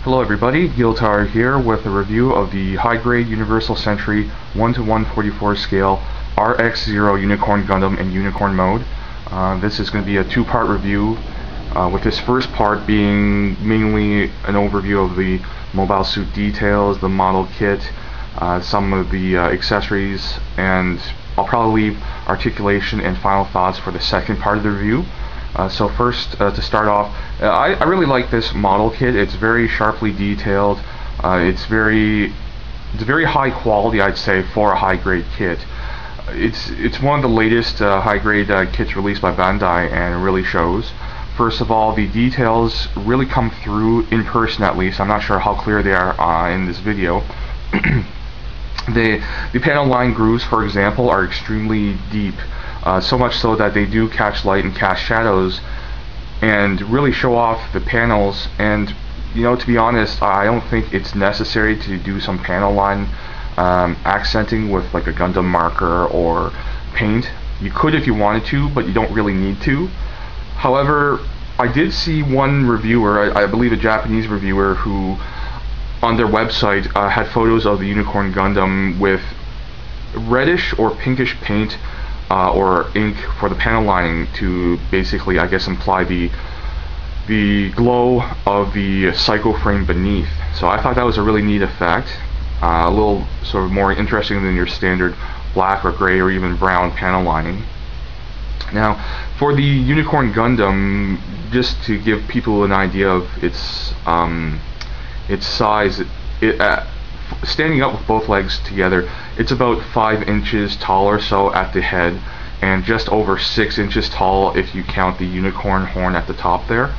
Hello everybody, Giltar here with a review of the high-grade Universal Century 1:144 scale RX-0 Unicorn Gundam in Unicorn mode. This is going to be a two-part review, with this first part being mainly an overview of the mobile suit details, the model kit, some of the accessories, and I'll probably leave articulation and final thoughts for the second part of the review. So first, to start off, I really like this model kit. It's very sharply detailed. It's very high quality, I'd say, for a high-grade kit. It's one of the latest high-grade kits released by Bandai, and it really shows. First of all, the details really come through in person, at least. I'm not sure how clear they are in this video. The panel line grooves, for example, are extremely deep. So much so that they do catch light and cast shadows and really show off the panels. And you know, to be honest, I don't think it's necessary to do some panel line accenting with like a Gundam marker or paint. You could if you wanted to, but you don't really need to. However, I did see one reviewer, I believe a Japanese reviewer, who on their website had photos of the Unicorn Gundam with reddish or pinkish paint or ink for the panel lining to basically, I guess, imply the glow of the psycho frame beneath. So I thought that was a really neat effect, a little sort of more interesting than your standard black or gray or even brown panel lining. Now, for the Unicorn Gundam, just to give people an idea of its size, standing up with both legs together, it's about 5 inches tall or so at the head, and just over 6 inches tall if you count the unicorn horn at the top there.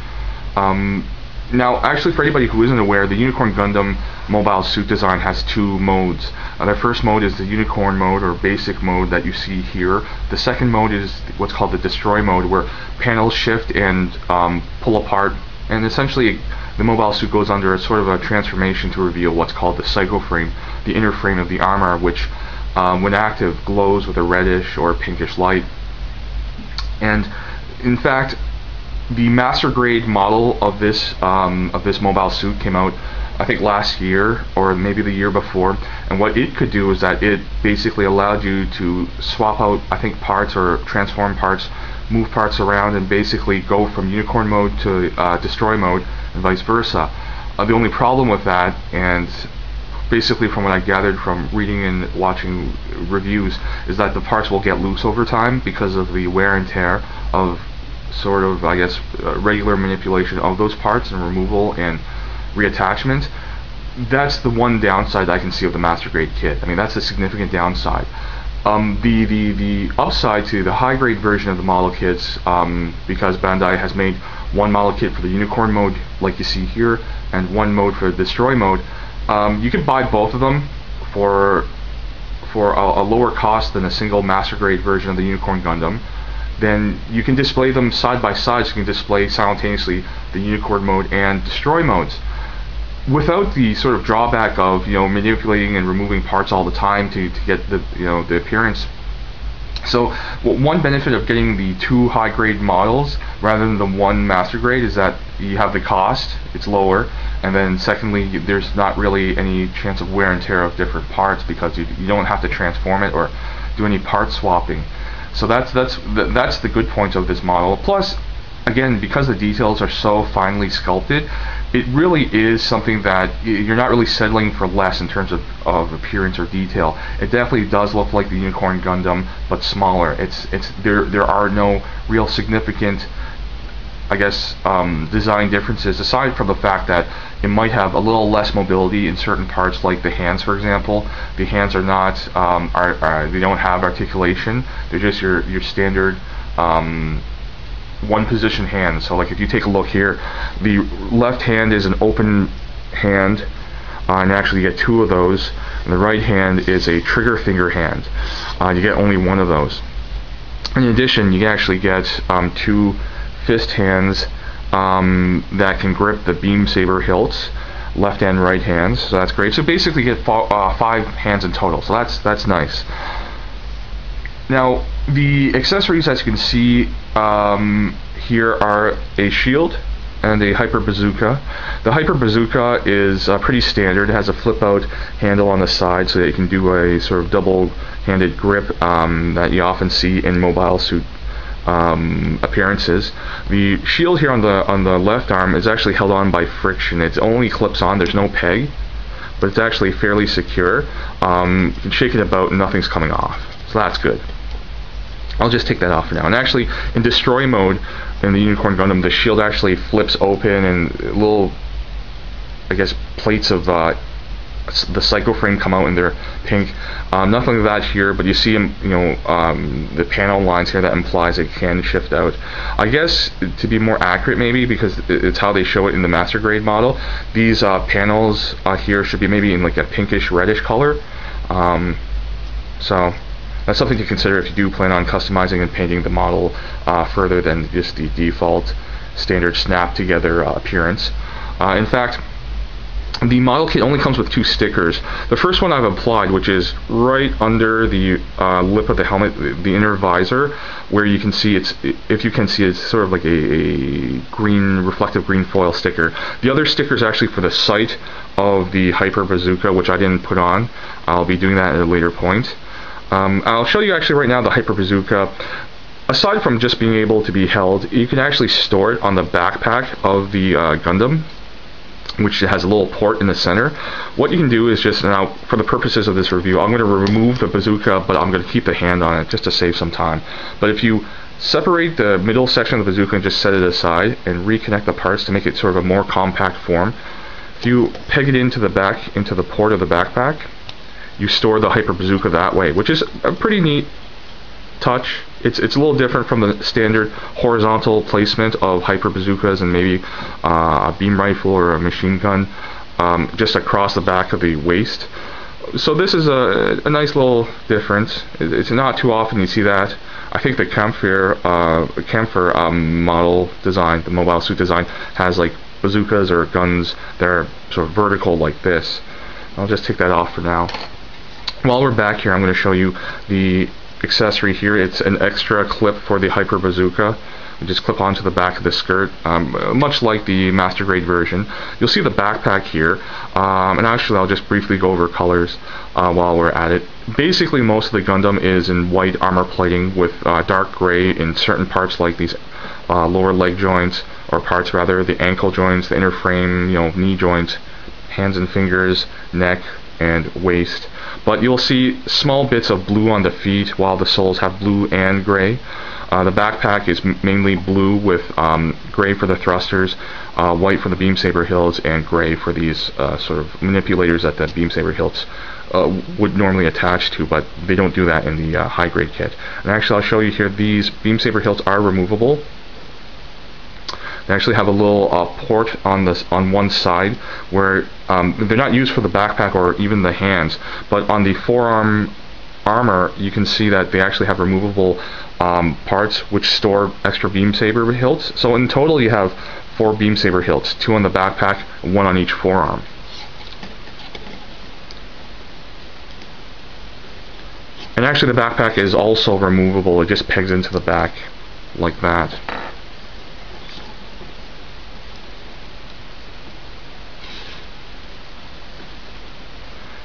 Now, actually, for anybody who isn't aware, the Unicorn Gundam mobile suit design has two modes. The first mode is the Unicorn mode, or basic mode, that you see here. The second mode is what's called the Destroy mode, where panels shift and pull apart, and essentially the mobile suit goes under a sort of a transformation to reveal what's called the psycho frame, the inner frame of the armor, which when active glows with a reddish or pinkish light. And in fact, the master grade model of this mobile suit came out, I think, last year or maybe the year before, and what it could do is that it basically allowed you to swap out, I think, parts or transform parts, move parts around, and basically go from Unicorn mode to Destroy mode and vice versa. The only problem with that, and basically from what I gathered from reading and watching reviews, is that the parts will get loose over time because of the wear and tear of sort of, I guess, regular manipulation of those parts and removal and reattachment. That's the one downside I can see of the master grade kit. I mean, that's a significant downside. The upside to the high grade version of the model kits, because Bandai has made one model kit for the Unicorn mode, like you see here, and one mode for the Destroy mode. You can buy both of them for a lower cost than a single master grade version of the Unicorn Gundam. Then you can display them side by side, so you can display simultaneously the Unicorn mode and Destroy modes, without the sort of drawback of, you know, manipulating and removing parts all the time to get the, you know, the appearance. So one benefit of getting the two high grade models rather than the one master grade is that you have the cost, it's lower, and then secondly, there's not really any chance of wear and tear of different parts because you don't have to transform it or do any part swapping. So that's the good point of this model. Plus, again, because the details are so finely sculpted, it really is something that you're not really settling for less in terms of appearance or detail. It definitely does look like the Unicorn Gundam, but smaller. There are no real significant, I guess, design differences, aside from the fact that it might have a little less mobility in certain parts, like the hands, for example. The hands are not, they don't have articulation. They're just your standard one position hand. So like if you take a look here, the left hand is an open hand, and actually you get two of those, and the right hand is a trigger finger hand. You get only one of those. In addition, you actually get two fist hands that can grip the beam saber hilts, left and right hands, so that's great. So basically you get 5 hands in total, so that's nice. Now, the accessories, as you can see here, are a shield, and a Hyper Bazooka. The Hyper Bazooka is pretty standard. It has a flip-out handle on the side so that you can do a sort of double-handed grip that you often see in Mobile Suit appearances. The shield here on the left arm is actually held on by friction. It only clips on. There's no peg, but it's actually fairly secure. You can shake it about and nothing's coming off, so that's good. I'll just take that off for now. And actually, in destroy mode in the Unicorn Gundam, the shield actually flips open and little, I guess, plates of the Psycho Frame come out and they're pink. Nothing like that here, but you see, the panel lines here that implies it can shift out. I guess to be more accurate, maybe because it's how they show it in the Master Grade model, these panels here should be maybe in like a pinkish reddish color. So that's something to consider if you do plan on customizing and painting the model further than just the default standard snap together appearance. In fact, the model kit only comes with 2 stickers. The first one I've applied, which is right under the lip of the helmet, the inner visor, where you can see it's sort of like a green, reflective green foil sticker. The other sticker is actually for the sight of the Hyper Bazooka, which I didn't put on. I'll be doing that at a later point. I'll show you actually right now the Hyper Bazooka. Aside from just being able to be held, you can actually store it on the backpack of the Gundam, which has a little port in the center. What you can do is just, now for the purposes of this review, I'm going to remove the bazooka, but I'm going to keep the hand on it just to save some time. But if you separate the middle section of the bazooka and just set it aside and reconnect the parts to make it sort of a more compact form, if you peg it into the back, into the port of the backpack, you store the Hyper Bazooka that way, which is a pretty neat touch. It's a little different from the standard horizontal placement of Hyper Bazookas and maybe a beam rifle or a machine gun just across the back of the waist. So this is a nice little difference. It's not too often you see that. I think the Kampfer model design, the Mobile Suit design, has like bazookas or guns that are sort of vertical like this. I'll just take that off for now. While we're back here, I'm going to show you the accessory here. It's an extra clip for the Hyper Bazooka. You just clip onto the back of the skirt, much like the Master Grade version. You'll see the backpack here, and actually I'll just briefly go over colors while we're at it. Basically, most of the Gundam is in white armor plating with dark gray in certain parts, like these lower leg joints, or parts rather, the ankle joints, the inner frame, knee joints, hands and fingers, neck, and waist. But you'll see small bits of blue on the feet, while the soles have blue and gray. The backpack is mainly blue with gray for the thrusters, white for the beam saber hilts, and gray for these sort of manipulators that the beam saber hilts would normally attach to, but they don't do that in the high grade kit. And actually, I'll show you here, these beam saber hilts are removable. They actually have a little port on one side where they're not used for the backpack or even the hands, but on the forearm armor you can see that they actually have removable parts which store extra beam saber hilts. So in total you have 4 beam saber hilts, 2 on the backpack, 1 on each forearm. And actually the backpack is also removable. It just pegs into the back like that.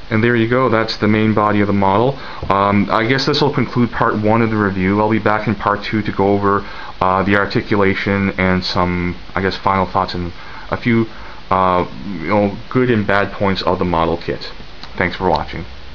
And there you go, that's the main body of the model. I guess this will conclude part 1 of the review. I'll be back in part 2 to go over the articulation and some, I guess, final thoughts and a few good and bad points of the model kit. Thanks for watching.